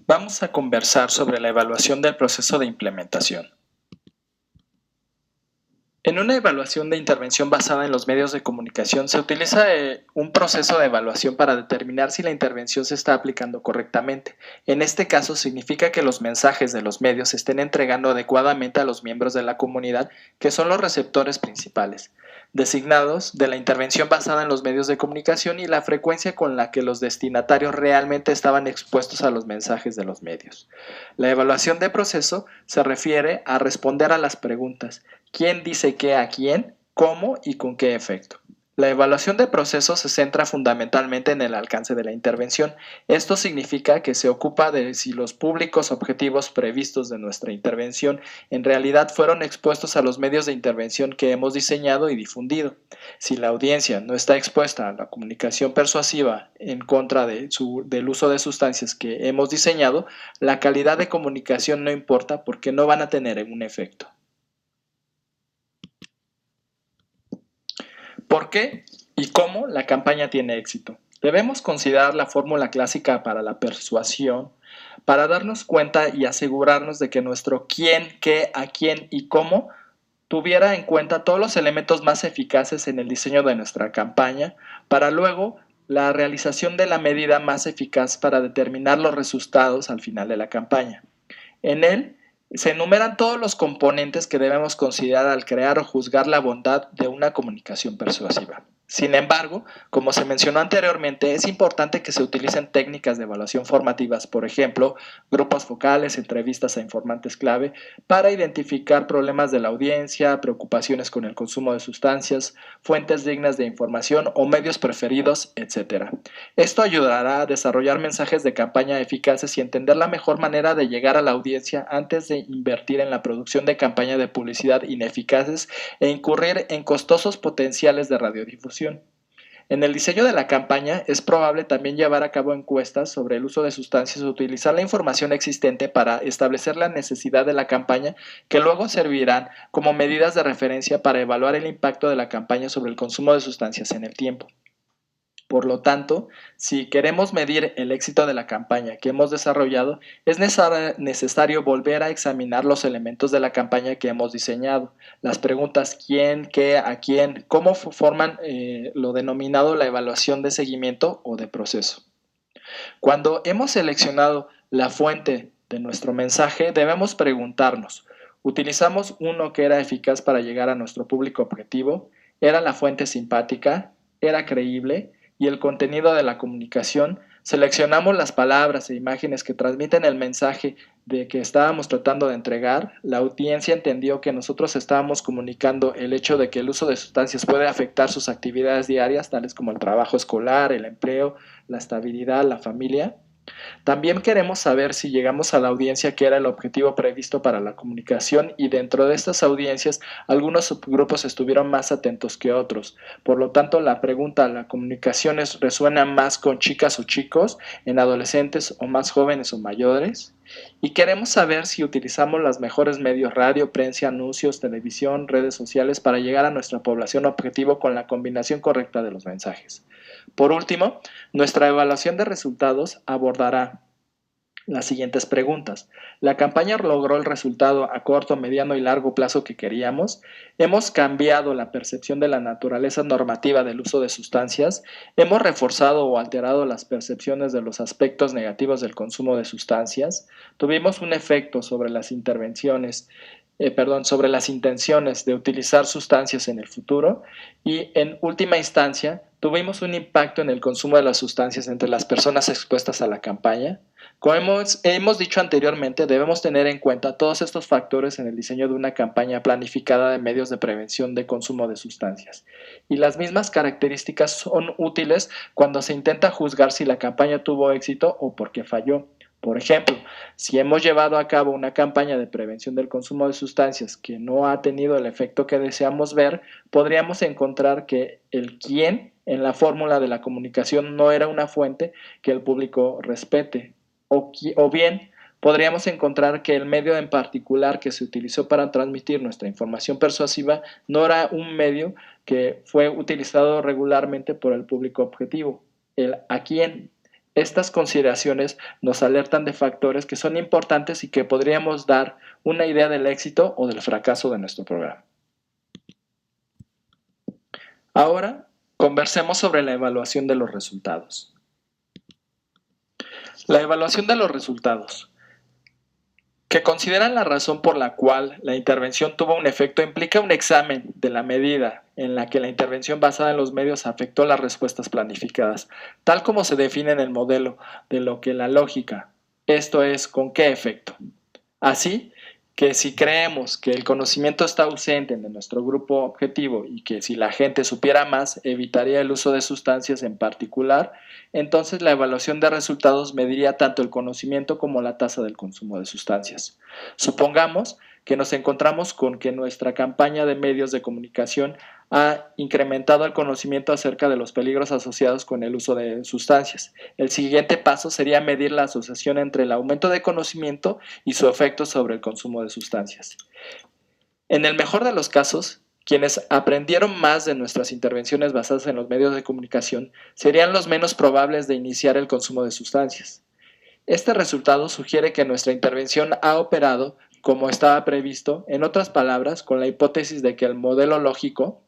Vamos a conversar sobre la evaluación del proceso de implementación. En una evaluación de intervención basada en los medios de comunicación se utiliza un proceso de evaluación para determinar si la intervención se está aplicando correctamente. En este caso significa que los mensajes de los medios se estén entregando adecuadamente a los miembros de la comunidad, que son los receptores principales, designados de la intervención basada en los medios de comunicación y la frecuencia con la que los destinatarios realmente estaban expuestos a los mensajes de los medios. La evaluación de proceso se refiere a responder a las preguntas: ¿quién dice qué a quién? ¿Cómo y con qué efecto? La evaluación de procesos se centra fundamentalmente en el alcance de la intervención. Esto significa que se ocupa de si los públicos objetivos previstos de nuestra intervención en realidad fueron expuestos a los medios de intervención que hemos diseñado y difundido. Si la audiencia no está expuesta a la comunicación persuasiva en contra del uso de sustancias que hemos diseñado, la calidad de comunicación no importa porque no van a tener un efecto. ¿Por qué y cómo la campaña tiene éxito? Debemos considerar la fórmula clásica para la persuasión para darnos cuenta y asegurarnos de que nuestro quién, qué, a quién y cómo tuviera en cuenta todos los elementos más eficaces en el diseño de nuestra campaña para luego la realización de la medida más eficaz para determinar los resultados al final de la campaña. En él se enumeran todos los componentes que debemos considerar al crear o juzgar la bondad de una comunicación persuasiva. Sin embargo, como se mencionó anteriormente, es importante que se utilicen técnicas de evaluación formativas, por ejemplo, grupos focales, entrevistas a informantes clave, para identificar problemas de la audiencia, preocupaciones con el consumo de sustancias, fuentes dignas de información o medios preferidos, etc. Esto ayudará a desarrollar mensajes de campaña eficaces y entender la mejor manera de llegar a la audiencia antes de invertir en la producción de campañas de publicidad ineficaces e incurrir en costosos potenciales de radiodifusión. En el diseño de la campaña es probable también llevar a cabo encuestas sobre el uso de sustancias o utilizar la información existente para establecer la necesidad de la campaña, que luego servirán como medidas de referencia para evaluar el impacto de la campaña sobre el consumo de sustancias en el tiempo. Por lo tanto, si queremos medir el éxito de la campaña que hemos desarrollado, es necesario volver a examinar los elementos de la campaña que hemos diseñado. Las preguntas quién, qué, a quién, cómo forman lo denominado la evaluación de seguimiento o de proceso. Cuando hemos seleccionado la fuente de nuestro mensaje, debemos preguntarnos: ¿utilizamos uno que era eficaz para llegar a nuestro público objetivo? ¿Era la fuente simpática? ¿Era creíble? Y el contenido de la comunicación, seleccionamos las palabras e imágenes que transmiten el mensaje de que estábamos tratando de entregar. La audiencia entendió que nosotros estábamos comunicando el hecho de que el uso de sustancias puede afectar sus actividades diarias, tales como el trabajo escolar, el empleo, la estabilidad, la familia. También queremos saber si llegamos a la audiencia que era el objetivo previsto para la comunicación, y dentro de estas audiencias algunos subgrupos estuvieron más atentos que otros. Por lo tanto, la pregunta: ¿la comunicación resuena más con chicas o chicos, en adolescentes o más jóvenes o mayores? Y queremos saber si utilizamos los mejores medios: radio, prensa, anuncios, televisión, redes sociales, para llegar a nuestra población objetivo con la combinación correcta de los mensajes. Por último, nuestra evaluación de resultados abordará las siguientes preguntas: ¿la campaña logró el resultado a corto, mediano y largo plazo que queríamos? ¿Hemos cambiado la percepción de la naturaleza normativa del uso de sustancias? ¿Hemos reforzado o alterado las percepciones de los aspectos negativos del consumo de sustancias? ¿Tuvimos un efecto sobre las sobre las intenciones de utilizar sustancias en el futuro? Y en última instancia, ¿tuvimos un impacto en el consumo de las sustancias entre las personas expuestas a la campaña? Como hemos dicho anteriormente, debemos tener en cuenta todos estos factores en el diseño de una campaña planificada de medios de prevención de consumo de sustancias. Y las mismas características son útiles cuando se intenta juzgar si la campaña tuvo éxito o por qué falló. Por ejemplo, si hemos llevado a cabo una campaña de prevención del consumo de sustancias que no ha tenido el efecto que deseamos ver, podríamos encontrar que el quién en la fórmula de la comunicación no era una fuente que el público respete. O bien, podríamos encontrar que el medio en particular que se utilizó para transmitir nuestra información persuasiva no era un medio que fue utilizado regularmente por el público objetivo. El a quién Estas consideraciones nos alertan de factores que son importantes y que podríamos dar una idea del éxito o del fracaso de nuestro programa. Ahora, conversemos sobre la evaluación de los resultados. La evaluación de los resultados, que consideran la razón por la cual la intervención tuvo un efecto, implica un examen de la medida en la que la intervención basada en los medios afectó las respuestas planificadas, tal como se define en el modelo de lo que la lógica, esto es, con qué efecto. Así que si creemos que el conocimiento está ausente en nuestro grupo objetivo y que si la gente supiera más evitaría el uso de sustancias en particular, entonces la evaluación de resultados mediría tanto el conocimiento como la tasa del consumo de sustancias. Supongamos que nos encontramos con que nuestra campaña de medios de comunicación ha incrementado el conocimiento acerca de los peligros asociados con el uso de sustancias. El siguiente paso sería medir la asociación entre el aumento de conocimiento y su efecto sobre el consumo de sustancias. En el mejor de los casos, quienes aprendieron más de nuestras intervenciones basadas en los medios de comunicación serían los menos probables de iniciar el consumo de sustancias. Este resultado sugiere que nuestra intervención ha operado como estaba previsto, en otras palabras, con la hipótesis de que el modelo lógico,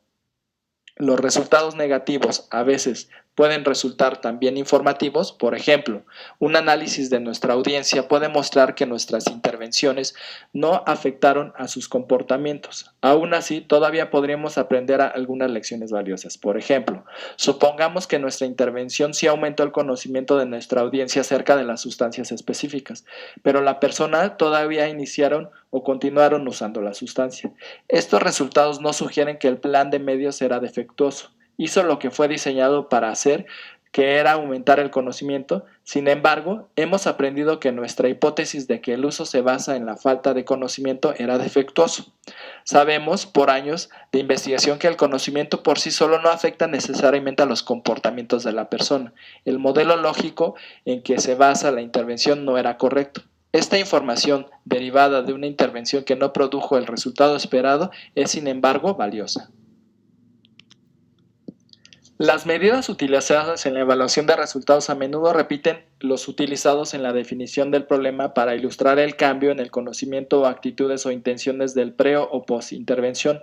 los resultados negativos a veces pueden resultar también informativos. Por ejemplo, un análisis de nuestra audiencia puede mostrar que nuestras intervenciones no afectaron a sus comportamientos. Aún así, todavía podríamos aprender algunas lecciones valiosas. Por ejemplo, supongamos que nuestra intervención sí aumentó el conocimiento de nuestra audiencia acerca de las sustancias específicas, pero la persona todavía iniciaron o continuaron usando la sustancia. Estos resultados no sugieren que el plan de medios era defectuoso. Hizo lo que fue diseñado para hacer, que era aumentar el conocimiento. Sin embargo, hemos aprendido que nuestra hipótesis de que el uso se basa en la falta de conocimiento era defectuoso. Sabemos por años de investigación que el conocimiento por sí solo no afecta necesariamente a los comportamientos de la persona. El modelo lógico en que se basa la intervención no era correcto. Esta información derivada de una intervención que no produjo el resultado esperado es, sin embargo, valiosa. Las medidas utilizadas en la evaluación de resultados a menudo repiten los utilizados en la definición del problema para ilustrar el cambio en el conocimiento o actitudes o intenciones del pre o post-intervención.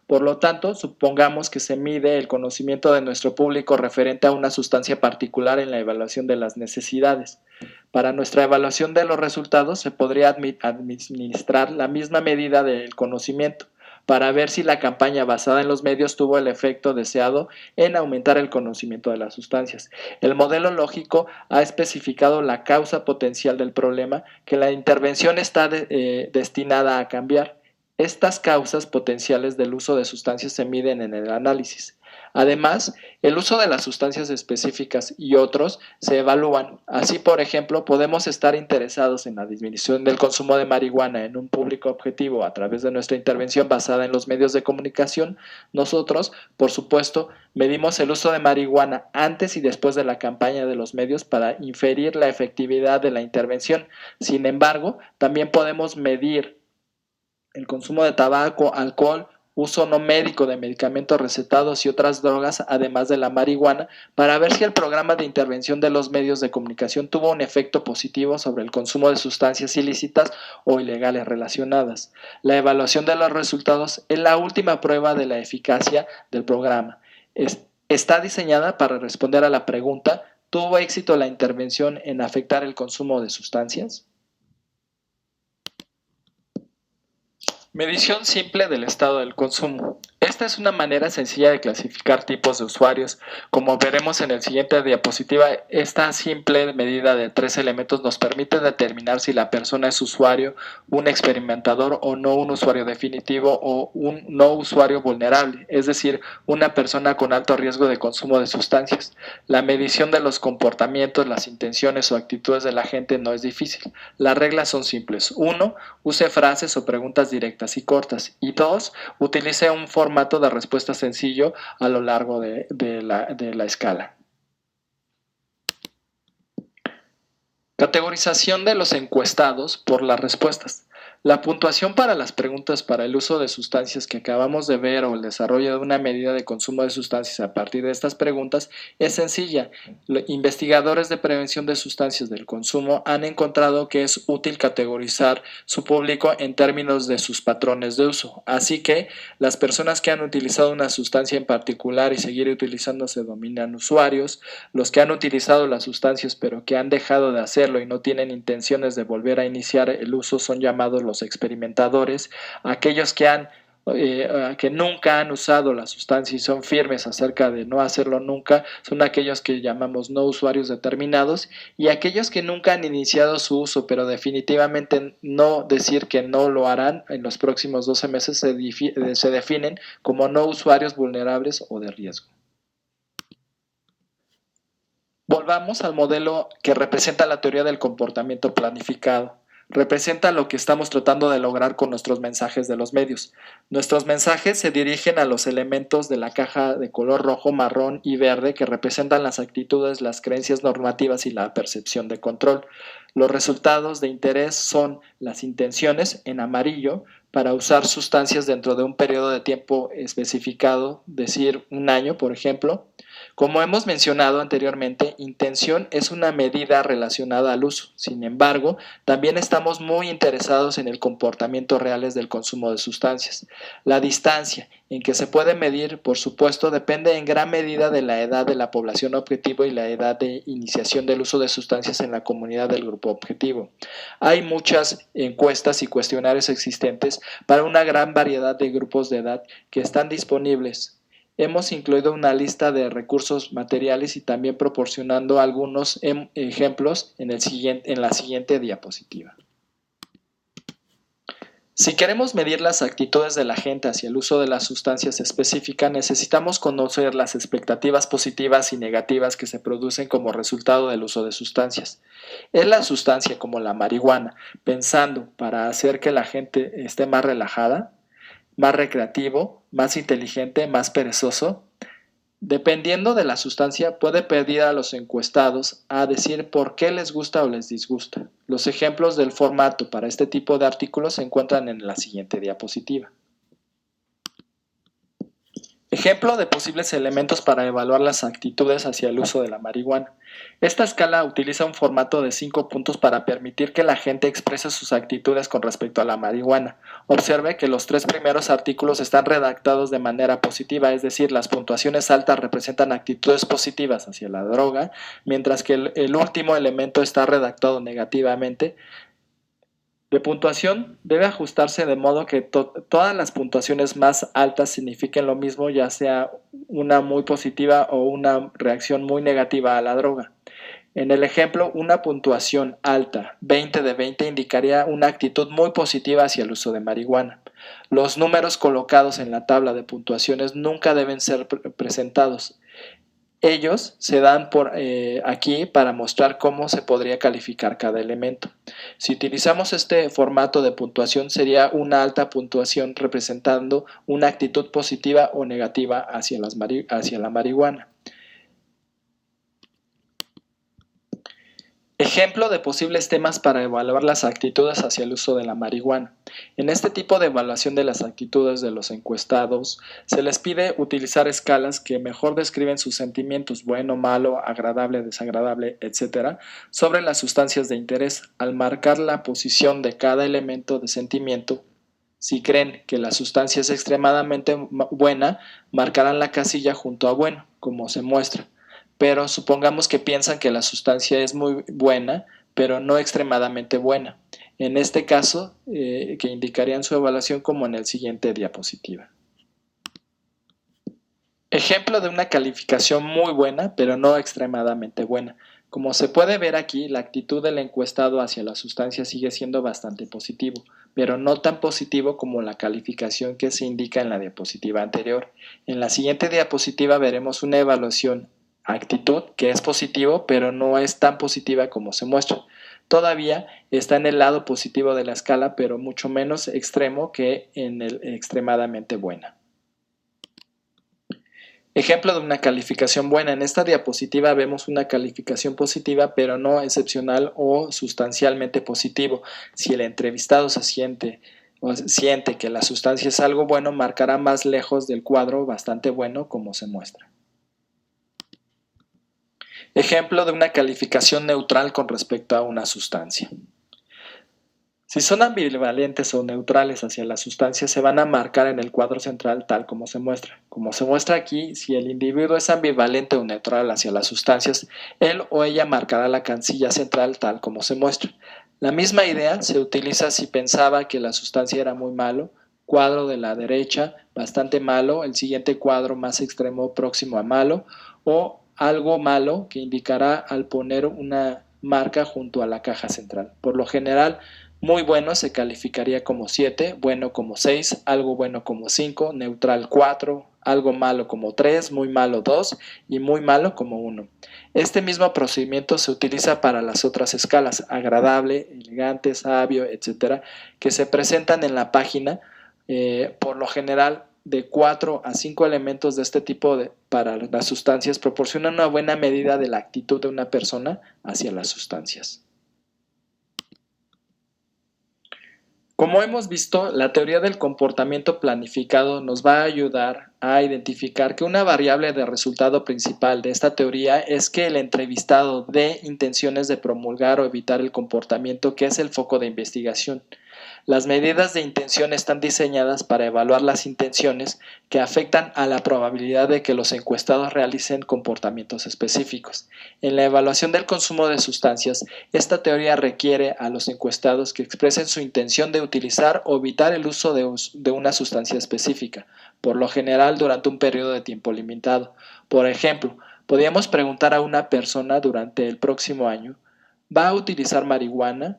Por lo tanto, supongamos que se mide el conocimiento de nuestro público referente a una sustancia particular en la evaluación de las necesidades. Para nuestra evaluación de los resultados se podría administrar la misma medida del conocimiento para ver si la campaña basada en los medios tuvo el efecto deseado en aumentar el conocimiento de las sustancias. El modelo lógico ha especificado la causa potencial del problema que la intervención está destinada a cambiar. Estas causas potenciales del uso de sustancias se miden en el análisis. Además, el uso de las sustancias específicas y otros se evalúan. Así, por ejemplo, podemos estar interesados en la disminución del consumo de marihuana en un público objetivo a través de nuestra intervención basada en los medios de comunicación. Nosotros, por supuesto, medimos el uso de marihuana antes y después de la campaña de los medios para inferir la efectividad de la intervención. Sin embargo, también podemos medir el consumo de tabaco, alcohol, uso no médico de medicamentos recetados y otras drogas, además de la marihuana, para ver si el programa de intervención de los medios de comunicación tuvo un efecto positivo sobre el consumo de sustancias ilícitas o ilegales relacionadas. La evaluación de los resultados es la última prueba de la eficacia del programa. Está diseñada para responder a la pregunta: ¿tuvo éxito la intervención en afectar el consumo de sustancias? Medición simple del estado del consumo. Esta es una manera sencilla de clasificar tipos de usuarios. Como veremos en el siguiente diapositiva, esta simple medida de 3 elementos nos permite determinar si la persona es usuario, un experimentador o no un usuario definitivo o un no usuario vulnerable, es decir, una persona con alto riesgo de consumo de sustancias. La medición de los comportamientos, las intenciones o actitudes de la gente no es difícil. Las reglas son simples. 1. Use frases o preguntas directas y cortas. Y 2. Utilice un formato de respuesta sencillo a lo largo de la escala. Categorización de los encuestados por las respuestas. La puntuación para las preguntas para el uso de sustancias que acabamos de ver o el desarrollo de una medida de consumo de sustancias a partir de estas preguntas es sencilla. Investigadores de prevención de sustancias del consumo han encontrado que es útil categorizar su público en términos de sus patrones de uso. Así que las personas que han utilizado una sustancia en particular y seguir utilizando se denominan usuarios. Los que han utilizado las sustancias pero que han dejado de hacerlo y no tienen intenciones de volver a iniciar el uso son llamados los experimentadores. Aquellos que nunca han usado la sustancia y son firmes acerca de no hacerlo nunca son aquellos que llamamos no usuarios determinados, y aquellos que nunca han iniciado su uso pero definitivamente no decir que no lo harán en los próximos 12 meses se definen como no usuarios vulnerables o de riesgo. Volvamos al modelo que representa la teoría del comportamiento planificado. Representa lo que estamos tratando de lograr con nuestros mensajes de los medios. Nuestros mensajes se dirigen a los elementos de la caja de color rojo, marrón y verde que representan las actitudes, las creencias normativas y la percepción de control. Los resultados de interés son las intenciones en amarillo para usar sustancias dentro de un periodo de tiempo especificado, decir un año, por ejemplo. Como hemos mencionado anteriormente, intención es una medida relacionada al uso. Sin embargo, también estamos muy interesados en el comportamiento reales del consumo de sustancias. La distancia en que se puede medir, por supuesto, depende en gran medida de la edad de la población objetivo y la edad de iniciación del uso de sustancias en la comunidad del grupo objetivo. Hay muchas encuestas y cuestionarios existentes para una gran variedad de grupos de edad que están disponibles. Hemos incluido una lista de recursos materiales y también proporcionando algunos ejemplos en la siguiente diapositiva. Si queremos medir las actitudes de la gente hacia el uso de las sustancias específicas, necesitamos conocer las expectativas positivas y negativas que se producen como resultado del uso de sustancias. ¿Es la sustancia como la marihuana pensando para hacer que la gente esté más relajada, más recreativo, más inteligente, más perezoso? Dependiendo de la sustancia, puede pedir a los encuestados a decir por qué les gusta o les disgusta. Los ejemplos del formato para este tipo de artículos se encuentran en la siguiente diapositiva. Ejemplo de posibles elementos para evaluar las actitudes hacia el uso de la marihuana. Esta escala utiliza un formato de 5 puntos para permitir que la gente exprese sus actitudes con respecto a la marihuana. Observe que los 3 primeros artículos están redactados de manera positiva, es decir, las puntuaciones altas representan actitudes positivas hacia la droga, mientras que el último elemento está redactado negativamente. De puntuación debe ajustarse de modo que todas las puntuaciones más altas signifiquen lo mismo, ya sea una muy positiva o una reacción muy negativa a la droga. En el ejemplo, una puntuación alta, 20 de 20, indicaría una actitud muy positiva hacia el uso de marihuana. Los números colocados en la tabla de puntuaciones nunca deben ser presentados. Ellos se dan por aquí para mostrar cómo se podría calificar cada elemento. Si utilizamos este formato de puntuación, sería una alta puntuación representando una actitud positiva o negativa hacia la marihuana. Ejemplo de posibles temas para evaluar las actitudes hacia el uso de la marihuana. En este tipo de evaluación de las actitudes de los encuestados, se les pide utilizar escalas que mejor describen sus sentimientos, bueno, malo, agradable, desagradable, etc., sobre las sustancias de interés. Al marcar la posición de cada elemento de sentimiento, si creen que la sustancia es extremadamente buena, marcarán la casilla junto a bueno, como se muestra. Pero supongamos que piensan que la sustancia es muy buena, pero no extremadamente buena. En este caso, que indicarían su evaluación como en el siguiente diapositiva. Ejemplo de una calificación muy buena, pero no extremadamente buena. Como se puede ver aquí, la actitud del encuestado hacia la sustancia sigue siendo bastante positivo, pero no tan positivo como la calificación que se indica en la diapositiva anterior. En la siguiente diapositiva veremos una evaluación actitud que es positivo, pero no es tan positiva como se muestra. Todavía está en el lado positivo de la escala, pero mucho menos extremo que en el extremadamente buena. Ejemplo de una calificación buena. En esta diapositiva vemos una calificación positiva, pero no excepcional o sustancialmente positivo. Si el entrevistado se siente o siente que la sustancia es algo bueno, marcará más lejos del cuadro bastante bueno como se muestra. Ejemplo de una calificación neutral con respecto a una sustancia. Si son ambivalentes o neutrales hacia la sustancia, se van a marcar en el cuadro central tal como se muestra. Como se muestra aquí, si el individuo es ambivalente o neutral hacia las sustancias, él o ella marcará la casilla central tal como se muestra. La misma idea se utiliza si pensaba que la sustancia era muy malo, cuadro de la derecha, bastante malo, el siguiente cuadro más extremo próximo a malo, o algo malo que indicará al poner una marca junto a la caja central. Por lo general, muy bueno se calificaría como 7, bueno como 6, algo bueno como 5, neutral 4, algo malo como 3, muy malo 2 y muy malo como 1. Este mismo procedimiento se utiliza para las otras escalas, agradable, elegante, sabio, etcétera, que se presentan en la página, por lo general de 4 a 5 elementos de este tipo para las sustancias proporcionan una buena medida de la actitud de una persona hacia las sustancias. Como hemos visto, la teoría del comportamiento planificado nos va a ayudar a identificar que una variable de resultado principal de esta teoría es que el entrevistado dé intenciones de promulgar o evitar el comportamiento que es el foco de investigación. Las medidas de intención están diseñadas para evaluar las intenciones que afectan a la probabilidad de que los encuestados realicen comportamientos específicos. En la evaluación del consumo de sustancias, esta teoría requiere a los encuestados que expresen su intención de utilizar o evitar el uso de una sustancia específica, por lo general durante un periodo de tiempo limitado. Por ejemplo, podríamos preguntar a una persona durante el próximo año, ¿va a utilizar marihuana?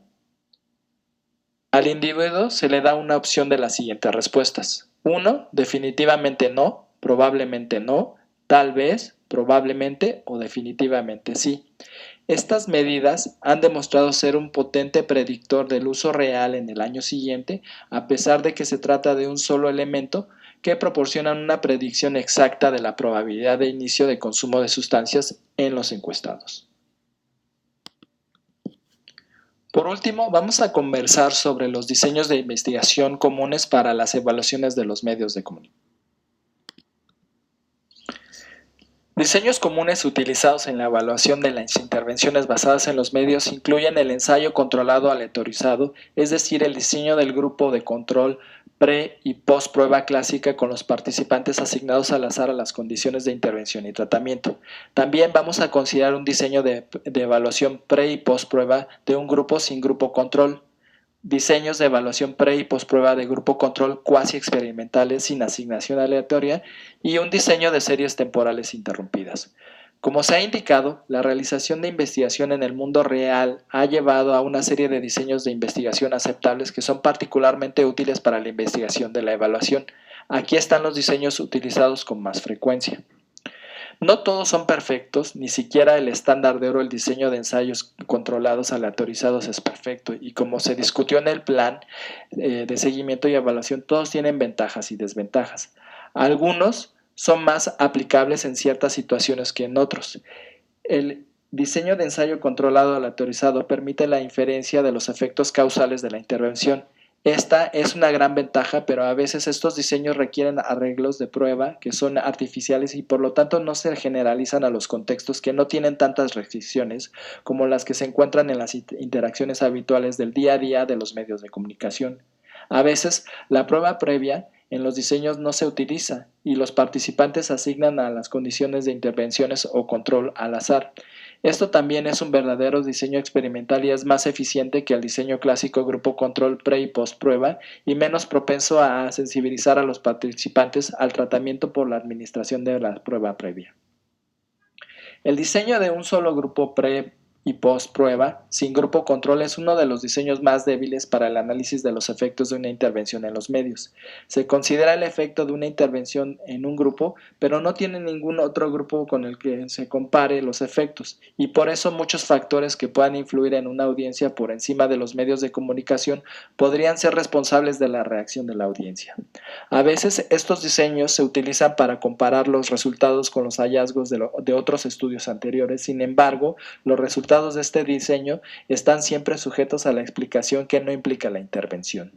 Al individuo se le da una opción de las siguientes respuestas. 1. Definitivamente no, probablemente no, tal vez, probablemente o definitivamente sí. Estas medidas han demostrado ser un potente predictor del uso real en el año siguiente, a pesar de que se trata de un solo elemento que proporcionan una predicción exacta de la probabilidad de inicio de consumo de sustancias en los encuestados. Por último, vamos a conversar sobre los diseños de investigación comunes para las evaluaciones de los medios de comunicación. Diseños comunes utilizados en la evaluación de las intervenciones basadas en los medios incluyen el ensayo controlado aleatorizado, es decir, el diseño del grupo de control pre- y post-prueba clásica con los participantes asignados al azar a las condiciones de intervención y tratamiento. También vamos a considerar un diseño de evaluación pre- y post-prueba de un grupo sin grupo control. Diseños de evaluación pre- y postprueba de grupo control cuasi experimentales sin asignación aleatoria y un diseño de series temporales interrumpidas. Como se ha indicado, la realización de investigación en el mundo real ha llevado a una serie de diseños de investigación aceptables que son particularmente útiles para la investigación de la evaluación. Aquí están los diseños utilizados con más frecuencia. No todos son perfectos, ni siquiera el estándar de oro, el diseño de ensayos controlados aleatorizados es perfecto, y como se discutió en el plan de seguimiento y evaluación, todos tienen ventajas y desventajas. Algunos son más aplicables en ciertas situaciones que en otros. El diseño de ensayo controlado aleatorizado permite la inferencia de los efectos causales de la intervención. Esta es una gran ventaja, pero a veces estos diseños requieren arreglos de prueba que son artificiales y por lo tanto no se generalizan a los contextos que no tienen tantas restricciones como las que se encuentran en las interacciones habituales del día a día de los medios de comunicación. A veces la prueba previa en los diseños no se utiliza y los participantes asignan a las condiciones de intervenciones o control al azar. Esto también es un verdadero diseño experimental y es más eficiente que el diseño clásico grupo control pre- y post-prueba y menos propenso a sensibilizar a los participantes al tratamiento por la administración de la prueba previa. El diseño de un solo grupo pre- y post-prueba sin grupo control es uno de los diseños más débiles para el análisis de los efectos de una intervención en los medios. Se considera el efecto de una intervención en un grupo, pero no tiene ningún otro grupo con el que se compare los efectos, y por eso muchos factores que puedan influir en una audiencia por encima de los medios de comunicación podrían ser responsables de la reacción de la audiencia. A veces estos diseños se utilizan para comparar los resultados con los hallazgos de otros estudios anteriores. Sin embargo, los resultados de este diseño están siempre sujetos a la explicación que no implica la intervención.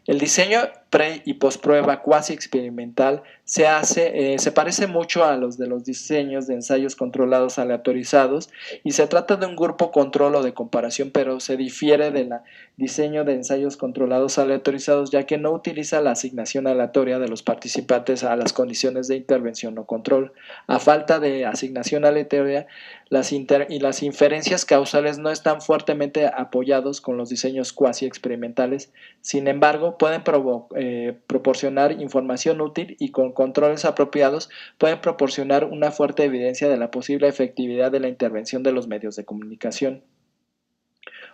El diseño pre y postprueba cuasi experimental se parece mucho a los de los diseños de ensayos controlados aleatorizados y se trata de un grupo control o de comparación, pero se difiere del diseño de ensayos controlados aleatorizados ya que no utiliza la asignación aleatoria de los participantes a las condiciones de intervención o control. A falta de asignación aleatoria, las inferencias causales no están fuertemente apoyados con los diseños cuasi experimentales. Sin embargo, pueden proporcionar información útil y con controles apropiados pueden proporcionar una fuerte evidencia de la posible efectividad de la intervención de los medios de comunicación.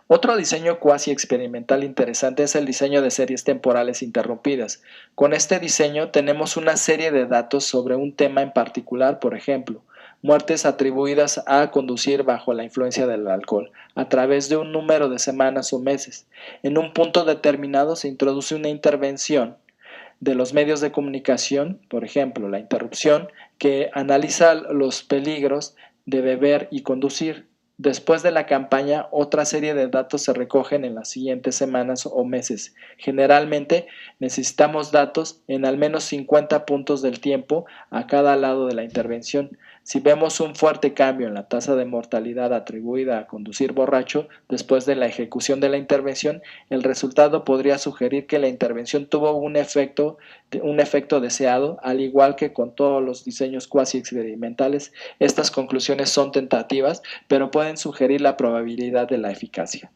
Otro diseño cuasi experimental interesante es el diseño de series temporales interrumpidas. Con este diseño tenemos una serie de datos sobre un tema en particular, por ejemplo, muertes atribuidas a conducir bajo la influencia del alcohol, a través de un número de semanas o meses. En un punto determinado se introduce una intervención de los medios de comunicación, por ejemplo, la interrupción, que analiza los peligros de beber y conducir. Después de la campaña, otra serie de datos se recogen en las siguientes semanas o meses. Generalmente necesitamos datos en al menos 50 puntos del tiempo a cada lado de la intervención. Si vemos un fuerte cambio en la tasa de mortalidad atribuida a conducir borracho después de la ejecución de la intervención, el resultado podría sugerir que la intervención tuvo un efecto deseado, al igual que con todos los diseños cuasi experimentales. Estas conclusiones son tentativas, pero pueden sugerir la probabilidad de la eficacia.